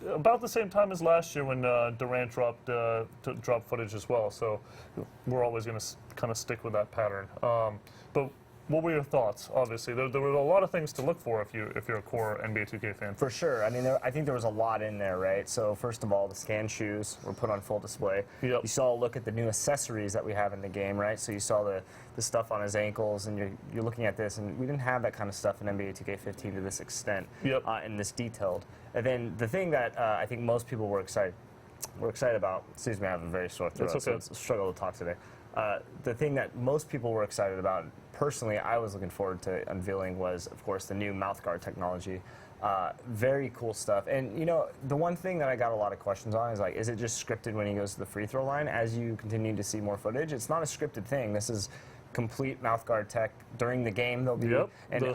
about the same time as last year when Durant dropped footage as well. So we're always going to kind of stick with that pattern. But what were your thoughts? Obviously, there were a lot of things to look for if you're a core NBA 2K fan. For sure. I mean, I think there was a lot in there, right? So first of all, the scan shoes were put on full display. Yep. You saw a look at the new accessories that we have in the game, right? So you saw the stuff on his ankles, and you're looking at this, and we didn't have that kind of stuff in NBA 2K15 to this extent, Yep. and this detailed. And then the thing that I think most people were excited about. Excuse me, I have a very sore throat, okay. so it's a struggle to talk today. The thing that most people were excited about, personally, I was looking forward to unveiling, was, of course, the new mouthguard technology. Very cool stuff. And, you know, the one thing that I got a lot of questions on is, like, is it just scripted when he goes to the free throw line? As you continue to see more footage, it's not a scripted thing. This is complete mouthguard tech during the game. There'll be, and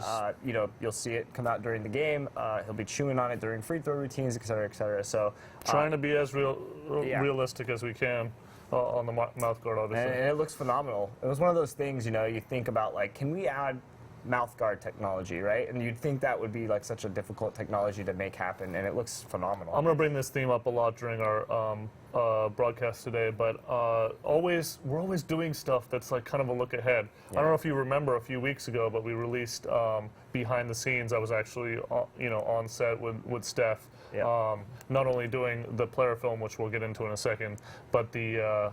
you know, you'll see it come out during the game. He'll be chewing on it during free throw routines, et cetera, et cetera. So trying to be as realistic as we can on the mouthguard, obviously. And it looks phenomenal. It was one of those things, you know, you think about, like, can we add mouthguard technology, right? And you'd think that would be like such a difficult technology to make happen, and it looks phenomenal. I'm going to bring this theme up a lot during our broadcast today, but we're always doing stuff that's like kind of a look ahead. Yeah. I don't know if you remember a few weeks ago, but we released behind the scenes. I was actually on set with Steph. Yeah. Not only doing the player film, which we'll get into in a second, but the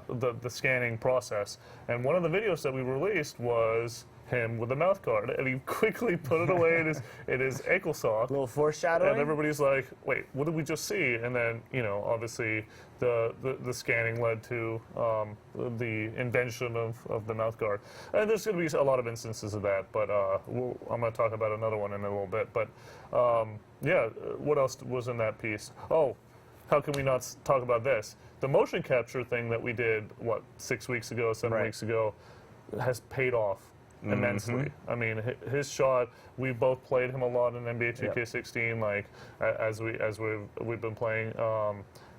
scanning process. And one of the videos that we released was him with a mouth guard, and he quickly put it away in his ankle sock. A little foreshadowing. And everybody's like, "Wait, what did we just see?" And then, you know, obviously the scanning led to the invention of the mouth guard. And there's going to be a lot of instances of that, but I'm going to talk about another one in a little bit. But yeah, what else was in that piece? Oh, how can we not talk about this? The motion capture thing that we did, what, 6 weeks ago, 7 weeks ago, has paid off immensely. I mean, his shot, we both played him a lot in NBA 2K16, like as we've been playing,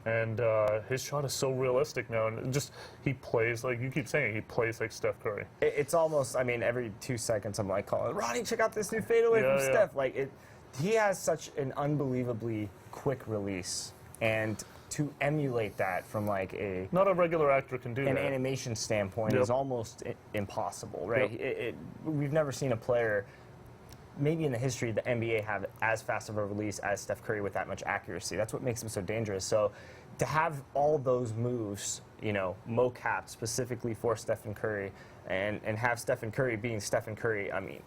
and his shot is so realistic now, and just he plays like, you keep saying, he plays like Steph Curry. It's almost, I mean, every 2 seconds I'm like calling, Ronnie, check out this new fadeaway from Steph. Like he has such an unbelievably quick release, and to emulate that from like not a regular actor can do an that. animation standpoint is almost impossible, right? We've never seen a player, maybe in the history of the NBA, have as fast of a release as Steph Curry with that much accuracy. That's what makes him so dangerous. So to have all those moves, you know, mocap specifically for Stephen Curry, and have Stephen Curry being Stephen Curry, I mean,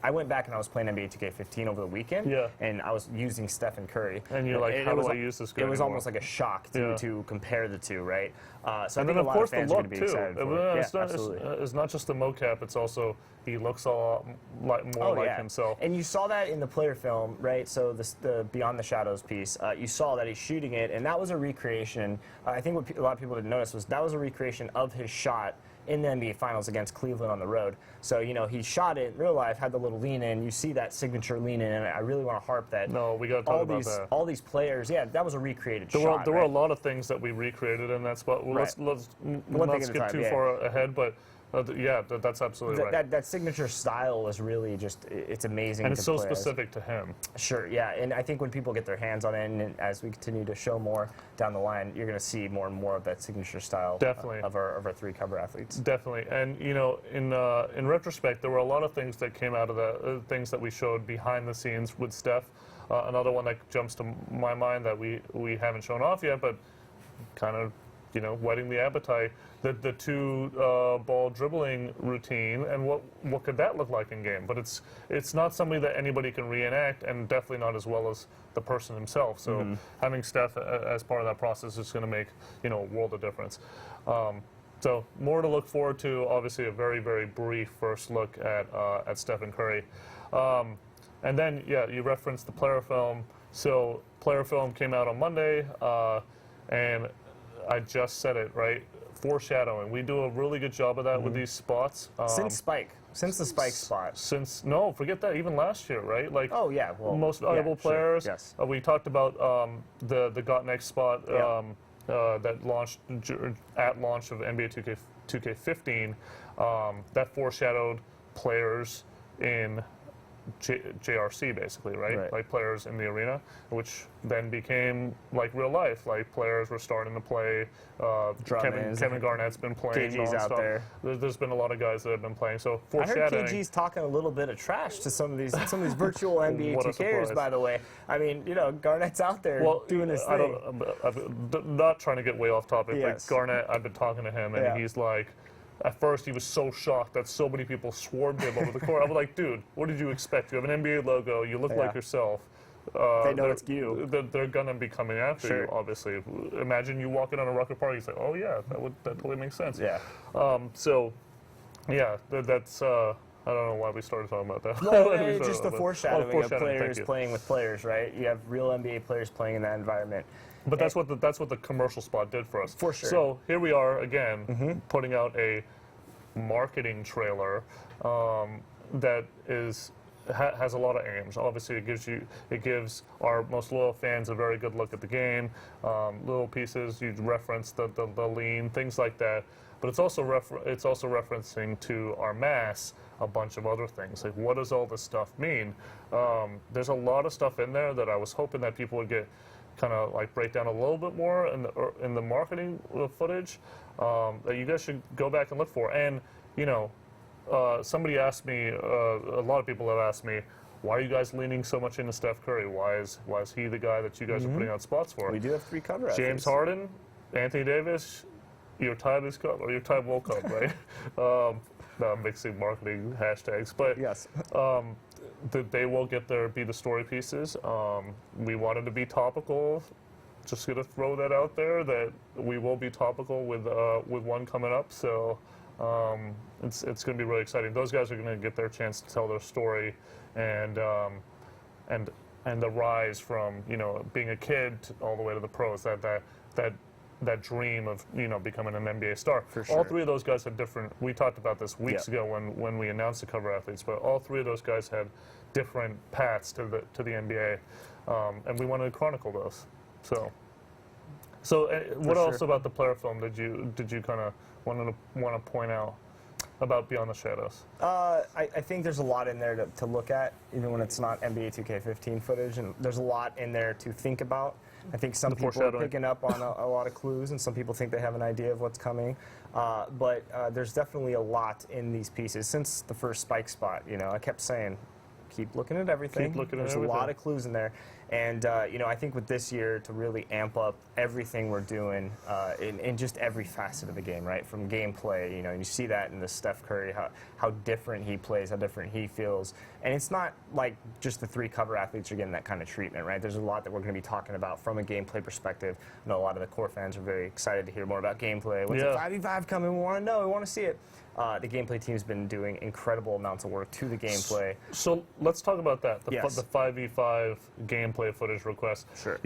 I went back and I was playing NBA 2K15 over the weekend, and I was using Stephen Curry. And you're like, how do I use this guy It was anymore? almost like a shock to compare the two, right? So and I think then, of a lot course, of fans the are look, going to be excited for it. It's not just the mocap, it's also, he looks a lot more like himself. And you saw that in the player film, right? So the Beyond the Shadows piece, you saw that he's shooting it, and that was a recreation. I think what a lot of people didn't notice was that was a recreation of his shot in the NBA Finals against Cleveland on the road. So, you know, he shot it in real life, had the little lean in. You see that signature lean in, and I really want to harp that. No, we got to talk about that. All these players, that was a recreated shot. There were a lot of things that we recreated in that spot. Let's not skip too far ahead, but that's absolutely right. That signature style is really just, it's amazing. And it's so specific to him. Sure, yeah. And I think when people get their hands on it, and as we continue to show more down the line, you're going to see more and more of that signature style of our three cover athletes. Definitely. And, you know, in retrospect, there were a lot of things that came out of the things that we showed behind the scenes with Steph. Another one that jumps to my mind that we haven't shown off yet, but kind of, you know, whetting the appetite, the two ball dribbling routine, and what could that look like in game? But it's not something that anybody can reenact, and definitely not as well as the person himself. So having Steph as part of that process is going to make, you know, a world of difference. So more to look forward to. Obviously, a very, very brief first look at Stephen Curry. And then, you referenced the player film. So player film came out on Monday, and I just said it, right? Foreshadowing. We do a really good job of that with these spots. Since the Spike spot. No, forget that. Even last year, right? Like, most valuable players. Sure, yes. We talked about the Got Next spot that launched at launch of NBA 2K15. That foreshadowed players in JRC basically, right? Right. Like players in the arena, which then became like real life. Like players were starting to play. Drummond's. Kevin Garnett's been playing. KG's out nonstop. there. There's been a lot of guys that have been playing. So I heard foreshadowing. KG's talking a little bit of trash to some of these virtual NBA What a 2Kers, surprise. by the way. I mean, Garnett's out there doing his I thing. I'm not trying to get way off topic, Yes. but Garnett, I've been talking to him, and Yeah. he's like, at first he was so shocked that so many people swarmed him over the court. I was like, dude, what did you expect? You have an NBA logo, you look Yeah. like yourself. They know they're- it's you. They're gonna be coming after Sure. you, obviously. Imagine you walking on a Rucker Park, you say, oh yeah, that totally makes sense. Yeah. So, yeah, that's. I don't know why we started talking about that. Well, Why did we it's start just the about that? foreshadowing, Oh, of thank players you. playing with players, right? You have real NBA players playing in that environment. But that's what the commercial spot did for us. For sure. So here we are again, putting out a marketing trailer that has a lot of aims. Obviously, it gives our most loyal fans a very good look at the game. Little pieces you reference the lean, things like that. But it's also referencing to our mass a bunch of other things. Like, what does all this stuff mean? There's a lot of stuff in there that I was hoping that people would get kind of like break down a little bit more in the marketing footage that you guys should go back and look for. And somebody asked me, a lot of people have asked me, why are you guys leaning so much into Steph Curry? Why is he the guy that you guys are putting out spots for? We do have 3 cover James athletes. Harden, Anthony Davis, your time is come, or your time will come, right? No, I'm mixing marketing hashtags, but Yes. they will be the story pieces. We wanted to be topical. Just gonna throw that out there that we will be topical with one coming up. So it's gonna be really exciting. Those guys are gonna get their chance to tell their story, and the rise from being a kid all the way to the pros. That dream of becoming an NBA star. For All sure. 3 of those guys had different. We talked about this weeks Yeah. ago when we announced the cover athletes, but all 3 of those guys had different paths to the NBA, and we wanted to chronicle those. So what sure. else about the player film did you kind of want to point out about Beyond the Shadows? I think there's a lot in there to look at, even when it's not NBA 2K15 footage, and there's a lot in there to think about. I think some people are foreshadowing. picking up on a lot of clues, and some people think they have an idea of what's coming. But there's definitely a lot in these pieces. Since the first Spike spot, I kept saying, keep looking at everything. Keep looking at There's everything. a lot of clues in there. And, I think with this year, to really amp up everything we're doing in just every facet of the game, right? From gameplay, you see that in the Steph Curry, how different he plays, how different he feels. And it's not like just the 3 cover athletes are getting that kind of treatment, right? There's a lot that we're going to be talking about from a gameplay perspective. I know a lot of the core fans are very excited to hear more about gameplay. When's the 5v5 coming? We want to know. We want to see it. The gameplay team's been doing incredible amounts of work to the gameplay. So let's talk about that. The Yes. 5v5 gameplay footage request. Sure.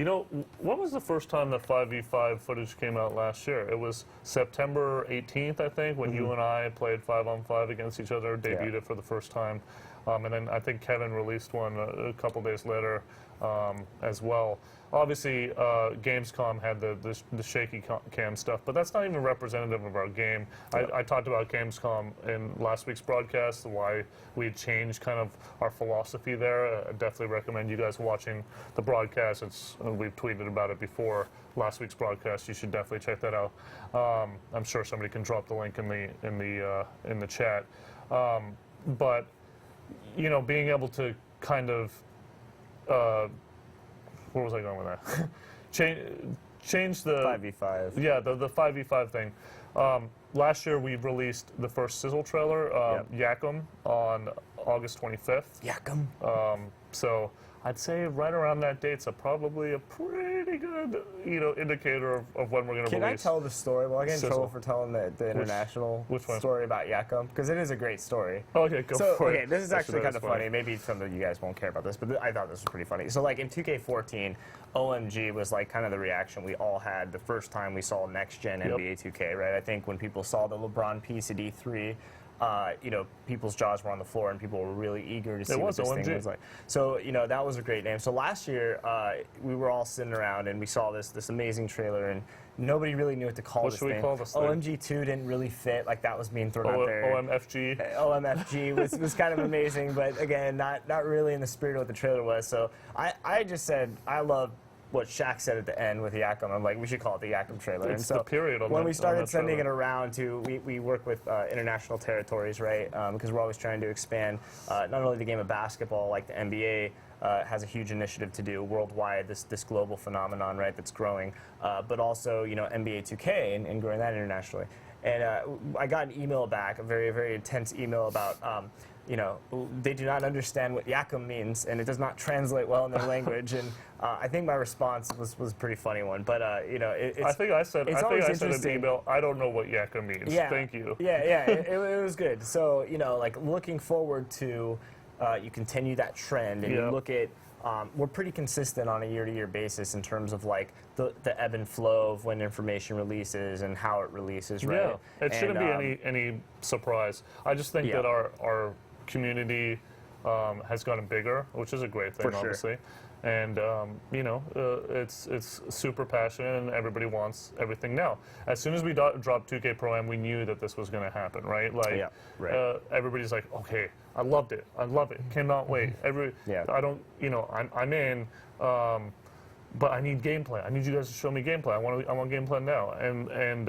When was the first time that 5v5 footage came out last year? It was September 18th, I think, when you and I played 5-on-5 against each other, debuted it for the first time. And then I think Kevin released one a couple days later as well. Obviously, Gamescom had the shaky cam stuff, but that's not even representative of our game. I talked about Gamescom in last week's broadcast, why we had changed kind of our philosophy there. I definitely recommend you guys watching the broadcast. We've tweeted about it before last week's broadcast. You should definitely check that out. I'm sure somebody can drop the link in the chat. But being able to kind of where was I going with that? change the 5v5. Yeah, the 5v5 thing. Last year we released the first sizzle trailer, Yakum, on August 25th. Yakum. So I'd say right around that date's probably a pretty good, indicator of when we're going to Can I release. tell the story? Will I get in Sizzle. trouble for telling the international which one? story about Yakum? Because it is a great story. Oh, okay, go So, for it. okay, this is Actually, actually that kind of funny. Maybe some of you guys won't care about this, but I thought this was pretty funny. So, like, in 2K14, OMG was, like, kind of the reaction we all had the first time we saw next-gen NBA 2K, right? I think when people saw the LeBron piece at E3, people's jaws were on the floor and people were really eager to see what was this OMG. thing was like. So, that was a great name. So last year, we were all sitting around and we saw this amazing trailer, and nobody really knew what to call What this should we thing. call this thing? OMG2 didn't really fit, like that was being thrown out there. OMFG. OMFG was kind of amazing, but again, not really in the spirit of what the trailer was. So I just said, I love what Shaq said at the end with Yakum. I'm like, we should call it the Yakum trailer. It's and so the period on when that- we on started that sending it trailer. around to, we work with international territories, right? Because we're always trying to expand not only the game of basketball, like the NBA has a huge initiative to do worldwide, this global phenomenon, right, that's growing, but also, NBA 2K and growing that internationally. And I got an email back, a very, very intense email about, they do not understand what Yakum means, and it does not translate well in their language. And I think my response was a pretty funny one. But it's I think I said in always the interesting. email, I don't know what Yakka means. Yeah, Thank you. Yeah, it was good. So like looking forward to you continue that trend, and Yeah. you look at. We're pretty consistent on a year-to-year basis in terms of like the ebb and flow of when information releases and how it releases, right? Yeah, it shouldn't And, be any surprise. I just think Yeah. that our community has gotten bigger, which is a great thing, For sure. obviously. And it's super passionate, and everybody wants everything now. As soon as we dropped 2K Pro Am, we knew that this was going to happen, right? Like, Yeah, right. everybody's like, okay, I loved it, I love it, cannot wait. Yeah. I don't, I'm in. But I need gameplay. I need you guys to show me gameplay. I want gameplay now, and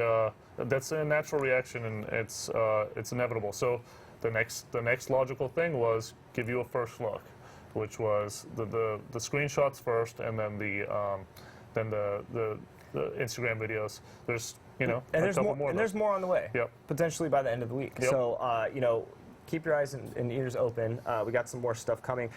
that's a natural reaction, and it's inevitable. So the next logical thing was give you a first look, which was the screenshots first, and then the Instagram videos. There's and a there's couple more, of and there's those. more on the way. Yep. Potentially by the end of the week. Yep. So keep your eyes and ears open. We got some more stuff coming.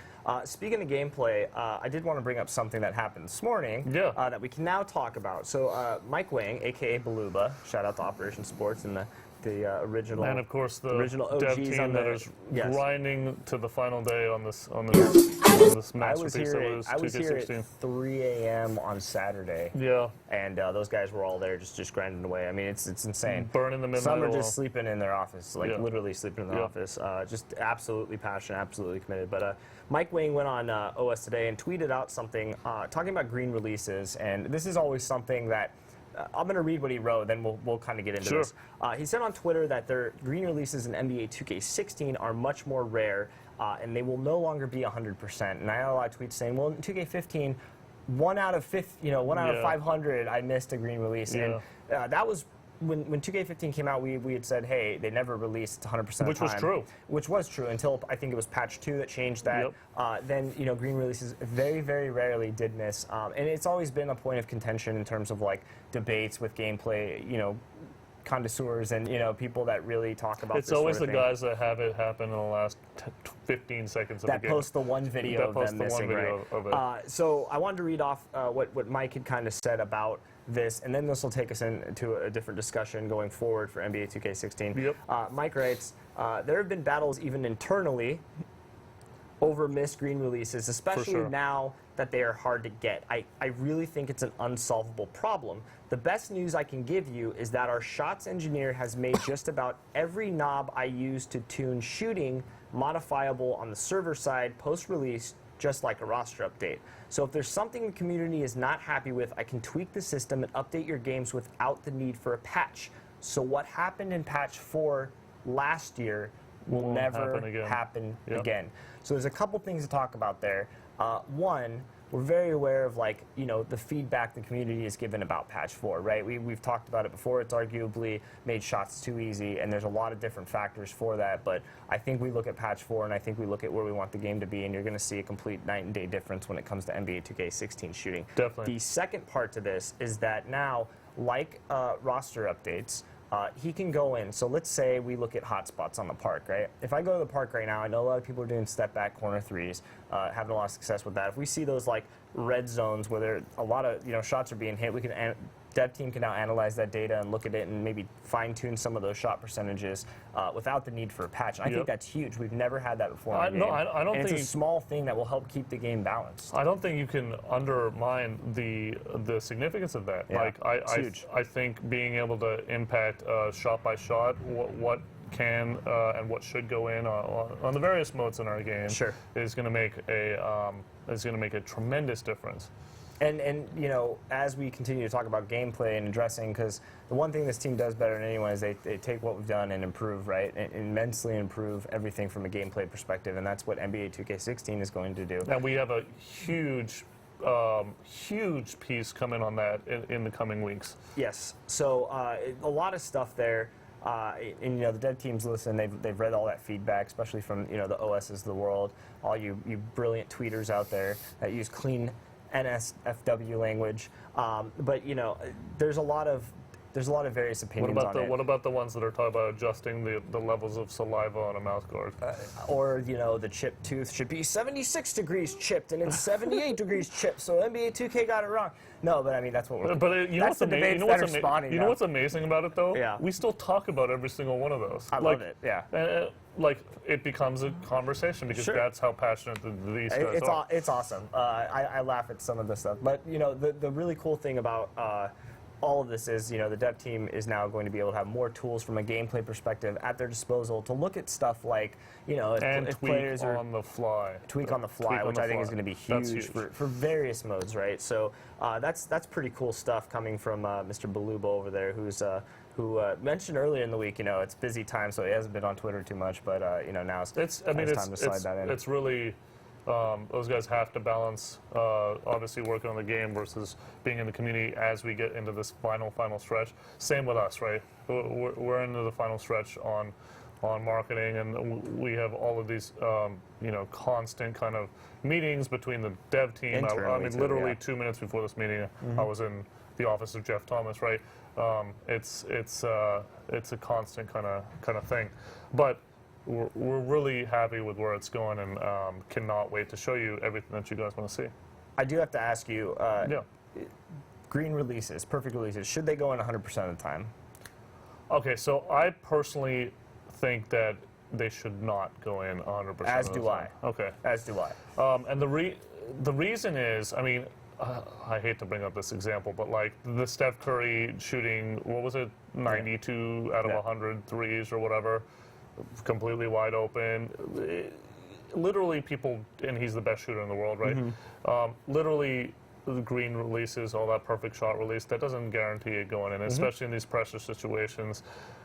Speaking of gameplay, I did want to bring up something that happened this morning. Yeah. That we can now talk about. So Mike Wang, aka Beluba, shout out to Operation Sports and the original. And of course, the original dev OGs team on that the- is yes. grinding to the final day on this I was masterpiece here. that was I was here 2K16. at 3 a.m. on Saturday, Yeah, and those guys were all there, just grinding away. I mean, it's insane. burning the midnight Some are oil. just sleeping in their office, like Yeah. literally sleeping in their Yeah. office. Just absolutely passionate, absolutely committed. But Mike Wang went on OS Today and tweeted out something talking about green releases, and this is always something that. I'm going to read what he wrote, then we'll kind of get into Sure. this. He said on Twitter that their green releases in NBA 2K16 are much more rare, and they will no longer be 100%. And I had a lot of tweets saying, well, in 2K15, one out of Yeah. 500, I missed a green release, Yeah. and that was. When 2K15 came out, we had said, hey, they never released 100% Which of the was time. true. Which was true until I think it was patch 2 that changed that. Yep. Then green releases very, very rarely did miss, and it's always been a point of contention in terms of like debates with gameplay, connoisseurs and people that really talk about. It's this always sort the of thing. guys that have it happen in the last 15 seconds of That the game. post the one video That of post them the one missing, video right? of it. So I wanted to read off what Mike had kind of said about this, and then this will take us into a different discussion going forward for NBA 2K16. Yep. Mike writes, there have been battles even internally over missed green releases, especially sure. now that they are hard to get. I really think it's an unsolvable problem. The best news I can give you is that our shots engineer has made just about every knob I use to tune shooting modifiable on the server side post-release, just like a roster update. So if there's something the community is not happy with, I can tweak the system and update your games without the need for a patch. So what happened in patch 4 last year will Won't never happen again. happen Yep. again. So there's a couple things to talk about there. One, we're very aware of the feedback the community has given about patch 4, right? We've talked about it before. It's arguably made shots too easy, and there's a lot of different factors for that. But I think we look at patch 4, and I think we look at where we want the game to be, and you're going to see a complete night and day difference when it comes to NBA 2K16 shooting. Definitely. The second part to this is that now, like roster updates, he can go in. So let's say we look at hotspots on the park, right? If I go to the park right now, I know a lot of people are doing step back corner threes, having a lot of success with that. If we see those like red zones where there a lot of shots are being hit, we can dev team can now analyze that data and look at it and maybe fine tune some of those shot percentages without the need for a patch. And I think Yep. that's huge. We've never had that before. I- in the no, game. I don't and think it's a small thing that will help keep the game balanced. I don't think you can undermine the significance of that. Yeah, Like it's huge. I think being able to impact shot by shot what can and what should go in on the various modes in our game Sure. is going to make a tremendous difference. And you know, as we continue to talk about gameplay and addressing, because the one thing this team does better than anyone is they take what we've done and improve, right? And immensely improve everything from a gameplay perspective, and that's what NBA 2K16 is going to do. And we have a huge piece coming on that in the coming weeks. Yes. So a lot of stuff there. And you know, the dev teams listen. They've read all that feedback, especially from, you know, the OSs of the world, all you brilliant tweeters out there that use clean NSFW language. But you know, there's a lot of various opinions on it. What about the ones that are talking about adjusting the levels of saliva on a mouth guard? Or, you know, the chipped tooth should be 76 degrees chipped and it's 78 degrees chipped, so NBA 2K got it wrong. No, but I mean, that's what we're... But you know that's what's the debates that are spawning You know now. what's amazing about it, though? Yeah. We still talk about every single one of those. I love it, yeah. Like, it becomes a conversation because Sure. that's how passionate these guys are. It's awesome. I laugh at some of the stuff. But, you know, the really cool thing about... all of this is, you know, the dev team is now going to be able to have more tools from a gameplay perspective at their disposal to look at stuff like, you know, And if tweak players are on the fly. tweak on the fly, Tweak on which the I think is fly. going to be That's huge, huge. for various modes, right? So that's pretty cool stuff coming from Mr. Balubo over there, who mentioned earlier in the week, you know, it's busy time, so he hasn't been on Twitter too much, but you know, now it's time to slide that in. It's really those guys have to balance obviously working on the game versus being in the community as we get into this final stretch. Same with us, right? We're into the final stretch on marketing, and we have all of these you know, constant kind of meetings between the dev team. I Internally mean, too, literally yeah. 2 minutes before this meeting, I was in the office of Jeff Thomas, right? It's a constant kind of thing, but we're really happy with where it's going, and cannot wait to show you everything that you guys want to see. I do have to ask you, Yeah. green releases, perfect releases, should they go in 100% of the time? Okay, so I personally think that they should not go in 100%. As of the do time. Okay. As do I. And the reason is, I mean, I hate to bring up this example, but like the Steph Curry shooting, what was it, 92 out of Yeah. 100 threes or whatever, completely wide open. Literally people, and he's the best shooter in the world, right? Literally the green releases, all that perfect shot release, that doesn't guarantee it going in, especially in these pressure situations.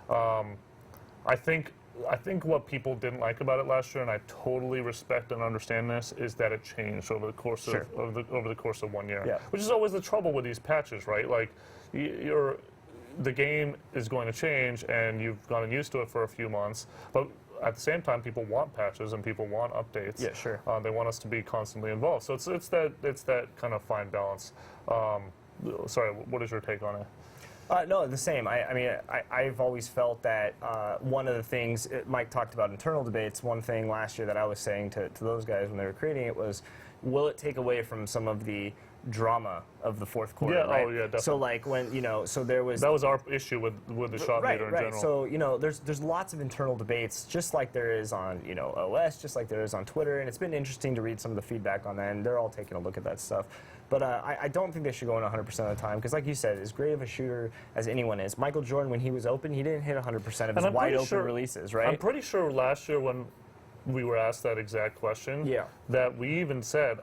I think what people didn't like about it last year, and I totally respect and understand this, is that it changed over the course Sure. of over the course of 1 year. Yeah. Which is always the trouble with these patches, right? Like the game is going to change, and you've gotten used to it for a few months, but at the same time, people want patches and people want updates. Yeah, sure. They want us to be constantly involved. So it's that kind of fine balance. Sorry, what is your take on it? No, the same. I mean, I've always felt that one of the things, Mike talked about internal debates, one thing last year that I was saying to those guys when they were creating it was, will it take away from some of the drama of the fourth quarter? Yeah, right? oh, yeah, definitely. So like when, you know, so there was... That was our issue with the shot meter in right. general. So, you know, there's lots of internal debates, just like there is on, you know, OS, just like there is on Twitter, and it's been interesting to read some of the feedback on that, and they're all taking a look at that stuff. But I don't think they should go in 100% of the time, because like you said, as great of a shooter as anyone is, Michael Jordan, when he was open, he didn't hit 100% of his wide open releases, right? I'm pretty sure last year when we were asked that exact question, Yeah. that we even said,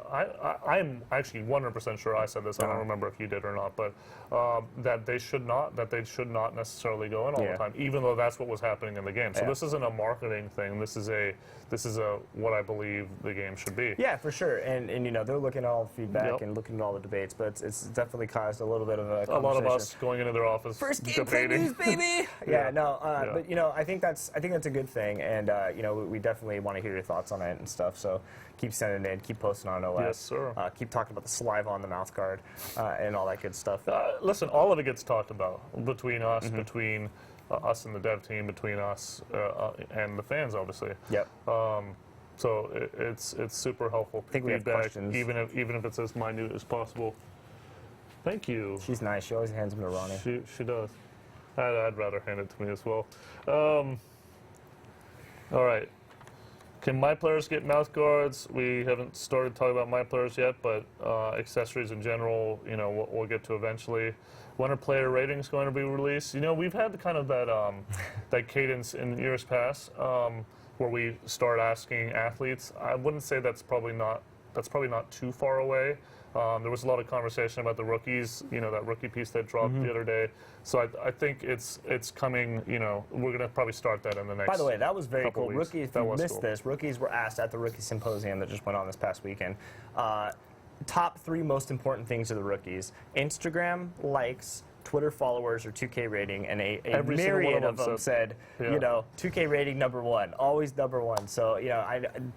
I'm actually 100% sure I said this, I don't Uh-huh. remember if you did or not, but that they should not necessarily go in all Yeah. the time, even though that's what was happening in the game. So Yeah. this isn't a marketing thing. This is a what I believe the game should be. Yeah, for sure. And you know, they're looking at all the feedback Yep. and looking at all the debates, but it's definitely caused a little bit of a A lot of conversation. us going into their office First gameplay debating. news, baby. Yeah. Yeah. But you know, I think that's a good thing, and you know, we definitely want to hear your thoughts on it and stuff. So keep sending in, keep posting on OS. Yes, sir. Keep talking about the saliva on the mouth guard and all that good stuff. Listen, all of it gets talked about between us, Mm-hmm. between us and the dev team, between us and the fans, obviously. Yep. So it's super helpful think we have feedback, questions. even if it's as minute as possible. Thank you. She's nice. She always hands them to Ronnie. She does. I'd rather hand it to me as well. All right. Can my players get mouth guards? We haven't started talking about my players yet, but accessories in general, we'll get to eventually. When are player ratings going to be released? We've had kind of that that cadence in years past where we start asking athletes. I wouldn't say that's probably not too far away. There was a lot of conversation about the rookies, that rookie piece that dropped the other day. So I think it's coming. We're going to probably start that in the next. By the way, that was very cool. weeks. Rookies, if you missed this, rookies were asked at the Rookie Symposium that just went on this past weekend. Top 3 most important things to the rookies: Instagram likes, Twitter followers, or 2K rating, and a Every single one myriad of of them them said, Yeah. 2K rating number 1, always number 1. So,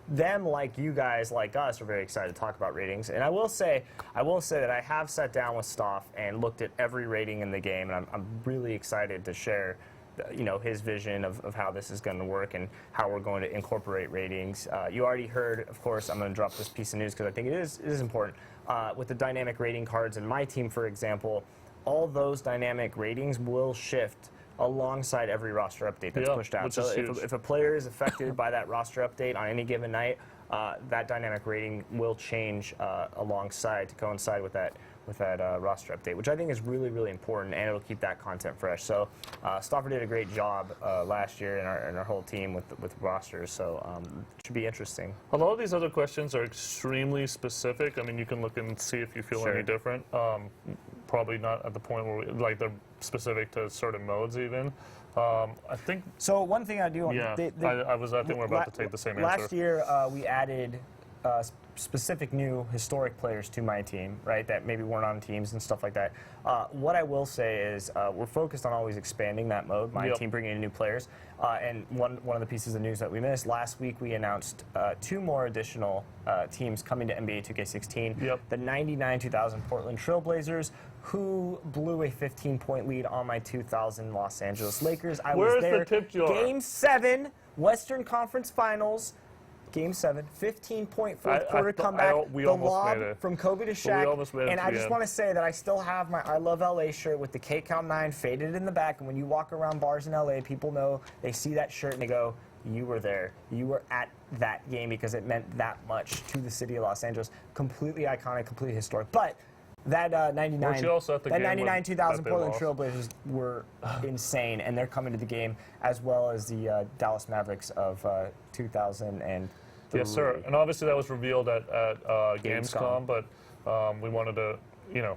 them like you guys, like us, are very excited to talk about ratings. And I will say that I have sat down with Stoff and looked at every rating in the game, and I'm really excited to share his vision of how this is going to work and how we're going to incorporate ratings. You already heard, of course, I'm going to drop this piece of news because I think it is important. With the dynamic rating cards in my team, for example, all those dynamic ratings will shift alongside every roster update that's pushed out. Which So is huge. if a player is affected by that roster update on any given night, that dynamic rating will change alongside to coincide with that roster update, which I think is really, really important, and it'll keep that content fresh. So Stauffer did a great job last year in our whole team with rosters, so it should be interesting. A lot of these other questions are extremely specific. I mean, you can look and see if you feel any different. Probably not at the point where they're specific to certain modes even. I think. So one thing I do. Yeah, I think we're about to take the same answer. Last year we added specific new historic players to my team, right? That maybe weren't on teams and stuff like that. What I will say is we're focused on always expanding that mode. My team bringing in new players. And one of the pieces of news that we missed last week, we announced 2 more additional teams coming to NBA 2K16. The 99-2000 Portland Trailblazers, who blew a 15-point lead on my 2000 Los Angeles Lakers. I was there. Where's the tip jar? Game 7, Western Conference Finals. Game 7, 15-point fourth quarter comeback. We the almost lob made it. from Kobe to We Shaq. almost made it And to I the just end. want to say that I still have my I Love LA shirt with the K Count 9 faded in the back. And when you walk around bars in LA, people know, they see that shirt and they go, you were there. You were at that game because it meant that much to the city of Los Angeles. Completely iconic, completely historic. But that 99, Weren't you also at the that game when 99-2000 they Portland lost? Trailblazers were insane, and they're coming to the game, as well as the Dallas Mavericks of 2003. Yes, sir. And obviously that was revealed at Gamescom, but we wanted to,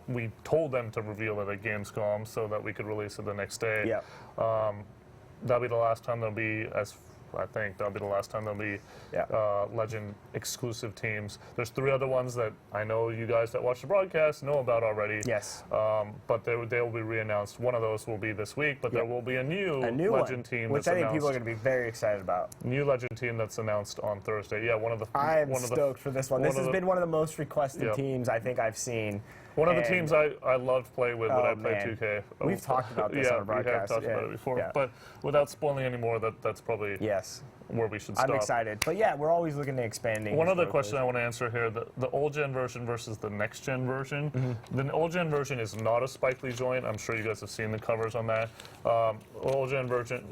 we told them to reveal it at Gamescom so that we could release it the next day. Yeah. That'll be the last time there'll be, Legend exclusive teams. There's 3 other ones that I know you guys that watch the broadcast know about already. Yes. But they will be reannounced. One of those will be this week, but there will be a new Legend team which that's I think people are announced. going to be very excited about. New Legend team that's announced on Thursday. Yeah, I'm stoked for this one. This has been one of the most requested Yep. teams I think I've seen. One of the teams I loved playing with when I played 2K. We've talked about this on our broadcast. We have talked about it before. Yeah. But without spoiling any more, that's probably where we should stop. I'm excited. But yeah, we're always looking at expanding. One other question I want to answer here, the old gen version versus the next gen version. The old gen version is not a Spike Lee joint. I'm sure you guys have seen the covers on that. Old gen version,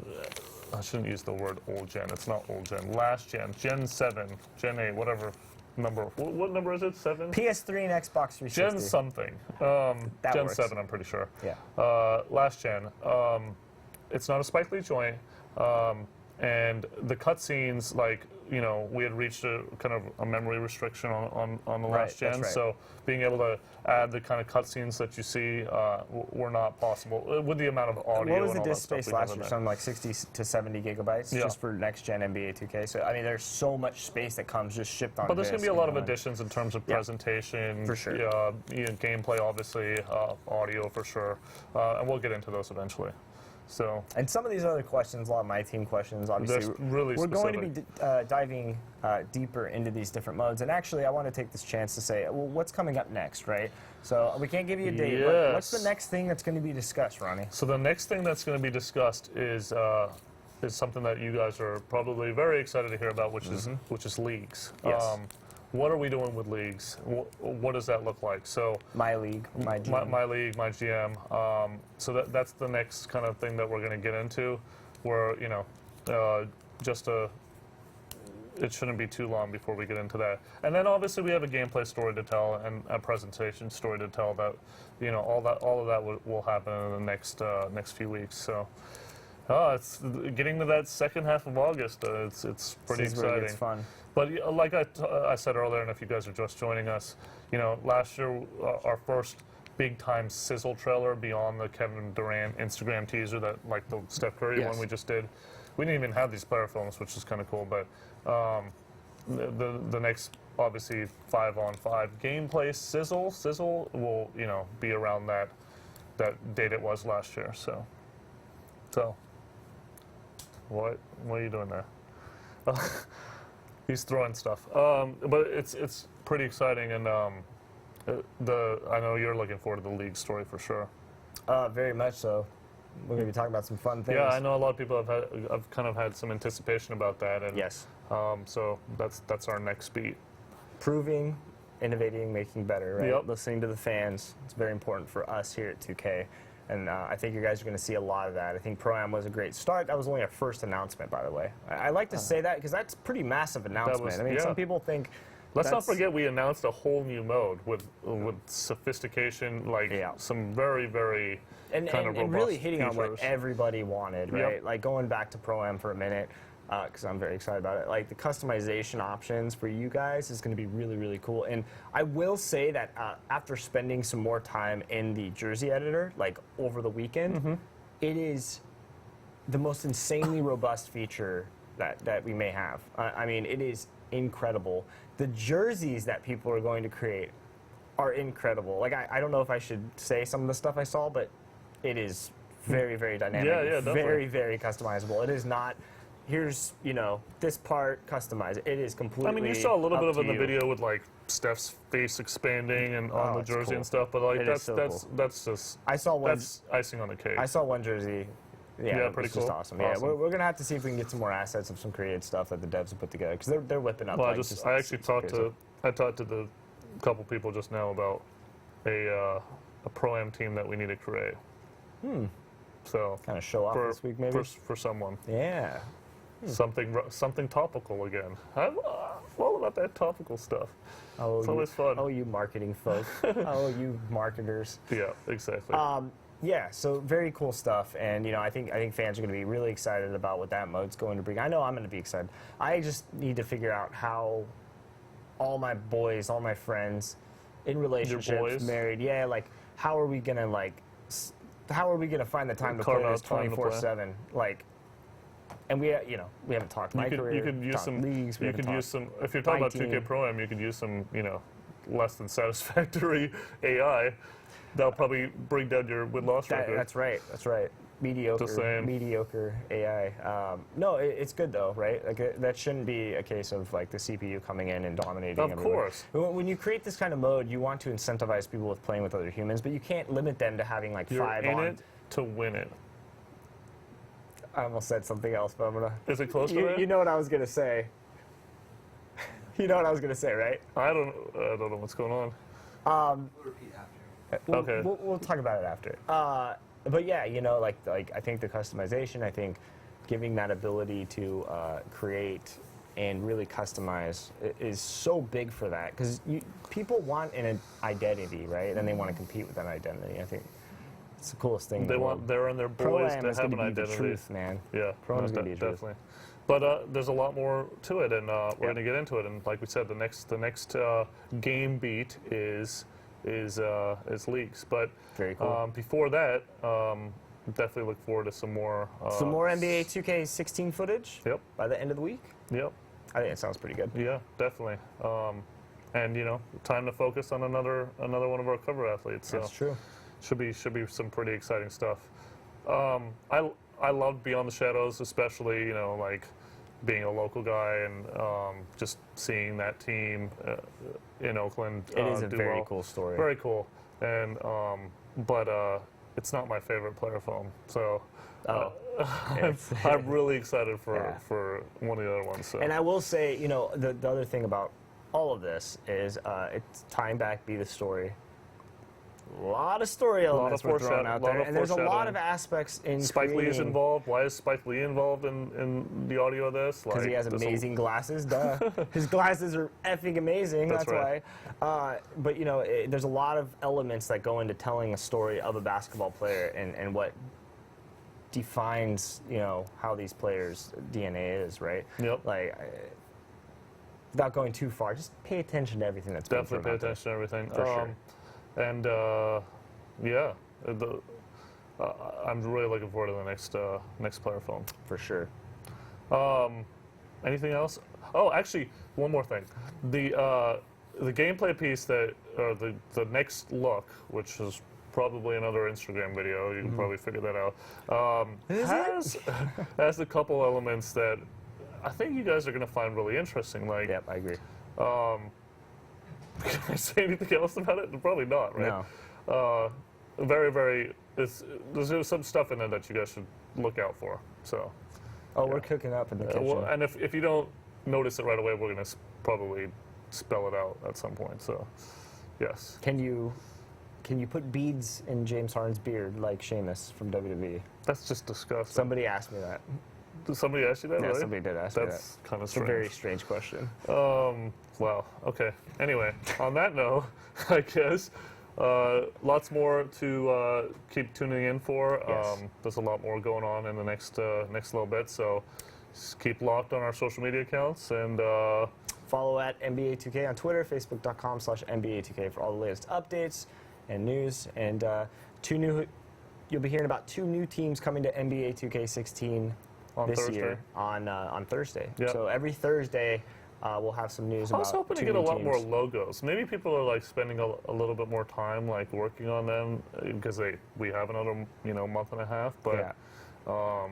I shouldn't use the word old gen. It's not old gen. Last gen, Gen 7, Gen 8, whatever number. What number is it? 7? PS3 and Xbox 360. Gen something. That Gen works. 7, I'm pretty sure. Yeah. Last gen. It's not a Spike Lee joint. And the cutscenes, we had reached a kind of a memory restriction on the last gen. that's right. So being able to add the kind of cutscenes that you see were not possible with the amount of audio. What was and the all that disk stuff space we last have in year? there. Something like 60 to 70 gigabytes Yeah. just for next gen NBA 2K. So I mean, there's so much space that comes just shipped on. But there's going to be a disk, lot of additions in terms of presentation, For sure. gameplay, obviously, audio for sure, and we'll get into those eventually. So And some of these other questions, a lot of my team questions, obviously, They're really we're going to specific. be diving deeper into these different modes. And actually, I want to take this chance to say, well, what's coming up next, right? So we can't give you a date, but what's the Yes. next thing that's going to be discussed, Ronnie? So the next thing that's going to be discussed is something that you guys are probably very excited to hear about, which is leagues. Yes. What are we doing with leagues? What does that look like? So My league, my GM. my league, my GM. So that's the next kind of thing that we're going to get into, where it shouldn't be too long before we get into that. And then obviously we have a gameplay story to tell and a presentation story to tell that, all of that will happen in the next few weeks. So, it's getting to that second half of August. It's pretty This is where it exciting. gets fun. But like I said earlier, and if you guys are just joining us, last year our first big time sizzle trailer beyond the Kevin Durant Instagram teaser that like the Steph Curry Yes. one we just did. We didn't even have these player films, which is kind of cool. But the next obviously 5-on-5 gameplay sizzle will be around that date it was last year. So what are you doing there? He's throwing stuff. But it's pretty exciting, and I know you're looking forward to the league story for sure. Very much so. We're going to be talking about some fun things. Yeah, I know a lot of people have kind of had some anticipation about that, and Yes. so that's our next beat. Proving, innovating, making better, right? Yep. Listening to the fans. It's very important for us here at 2K. And I think you guys are going to see a lot of that. I think Pro-Am was a great start. That was only our first announcement, by the way. I like to say that because that's a pretty massive announcement. I mean, yeah. some people think... Let's not that's- forget we announced a whole new mode with sophistication, like Yeah. some very, very And kind of really robust hitting on what features. everybody wanted, Yep. right? Like going back to Pro-Am for a minute, because I'm very excited about it. Like the customization options for you guys is going to be really, really cool. And I will say that after spending some more time in the jersey editor, like over the weekend, Mm-hmm. it is the most insanely robust feature that we may have. I mean, it is incredible. The jerseys that people are going to create are incredible. Like I don't know if I should say some of the stuff I saw, but it is very, very dynamic. Yeah, definitely. Very, very customizable. It is not, here's, this part, customize it. It is completely I mean, you saw a little bit up of it in to the you. video with like Steph's face expanding and on the it's jersey cool. and stuff, but like It is so cool. that's just I saw one. that's icing on the cake. I saw one jersey. Yeah, Yeah, it pretty was just cool. awesome. Yeah, Awesome. we're gonna have to see if we can get some more assets of some creative stuff that the devs have put together because they're whipping up. Well, like, I actually talked crazy. to the couple people just now about a Pro-Am team that we need to create. So kind of show off for, this week, maybe. for someone, Yeah. something topical again. I'm all about that topical stuff. Oh, It's always fun. Oh, you marketing folk. Oh, you marketers. Yeah, exactly. Yeah, so very cool stuff, and I think fans are going to be really excited about what that mode's going to bring. I know I'm going to be excited. I just need to figure out how all my boys, all my friends, in relationships, boys? married, like how are we going to how are we going to find the time to Carve play out this time to play. 24/7? And we haven't talked my career. you could use talked some. leagues. We You haven't could use talked some. If you're talking my about 2K team. Pro-Am, you could use some. Less than satisfactory AI. That'll probably bring down your win-loss record. That's right. That's right. Just saying. Mediocre AI. No, it's good though, right? Like that shouldn't be a case of like the CPU coming in and dominating. Of everyone. course. When you create this kind of mode, you want to incentivize people with playing with other humans, but you can't limit them to having like You're 5 in on. it to win it. I almost said something else, but I'm gonna. Is it close to that? You know what I was gonna say. You know what I was gonna say, right? I don't know what's going on. Repeat after. Okay. We'll talk about it after. But yeah, like I think the customization, I think giving that ability to create and really customize is so big for that because people want an identity, right? And they want to compete with that identity. I think it's the coolest thing. They want their and their boys Pro-Am to is have going an to be the identity. truth, man. Yeah, Pro-Am is gonna be the truth. definitely. But there's a lot more to it, and we're Yep. going to get into it. And like we said, the next game beat is leagues. But Very cool. before that, definitely look forward to some more. Some more NBA 2K16 footage Yep. by the end of the week. Yep. I think it sounds pretty good. Yeah, definitely. And time to focus on another one of our cover athletes. So That's true. should be some pretty exciting stuff. I loved Beyond the Shadows, especially like being a local guy and just seeing that team in Oakland. It is a do very well. cool story. Very cool. And but it's not my favorite player film, so. I'm really excited for one of the other ones. So. And I will say, the other thing about all of this is it's tying back Be the Story. A lot of story elements were thrown out there, and there's a lot of aspects in Spike Lee is creating- involved. Why is Spike Lee involved in the audio of this? Because he has there's amazing glasses, duh. His glasses are effing amazing, That's that's why. But, you know, there's a lot of elements that go into telling a story of a basketball player and what defines, you know, how these players' DNA is, right? Yep. Like, without going too far, just pay attention to everything that's being Definitely thrown pay out there. attention to everything. For sure. And yeah, I'm really looking forward to the next player film. For sure. Anything else? Oh, actually, one more thing. The gameplay piece that, or the next look, which is probably another Instagram video, you can probably figure that out, has a couple elements that I think you guys are going to find really interesting. Like, Yep, I agree. can I say anything else about it? Probably not, right? No. There's some stuff in there that you guys should look out for. So, Oh, we're cooking up in the kitchen. well, and if you don't notice it right away, we're going to probably spell it out at some point. So, yes. Can you put beads in James Harden's beard like Sheamus from WWE? That's just disgusting. Somebody asked me that. Did somebody ask you that? Yeah, really? somebody did ask me that. That's kind of It's a strange. very strange question. Wow. Okay. Anyway, on that note, I guess lots more to keep tuning in for. Yes. There's a lot more going on in the next little bit, so just keep locked on our social media accounts and. Follow at NBA 2K on Twitter, Facebook.com/NBA 2K for all the latest updates and news. And you'll be hearing about 2 new teams coming to NBA 2K16 On this Thursday. year on Thursday. Yep. So every Thursday we'll have some news I about was hoping to 2 get a new lot more teams. logos. Maybe people are like spending a little bit more time like working on them because we have another month and a half. But Yeah.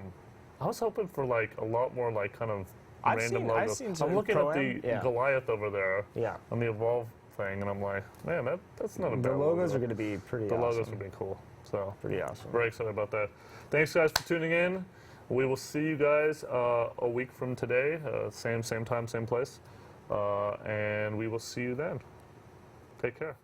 I was hoping for like a lot more like kind of I've random seen- logos. I've seen some I'm looking at the Pro-Am, yeah. Goliath over there Yeah. on the Evolve thing, and I'm like, man, that's not a bad The logos logo. are going to be pretty The awesome. logos would be cool. So Pretty awesome. very excited about that. Thanks guys for tuning in. We will see you guys a week from today, same time, same place, and we will see you then. Take care.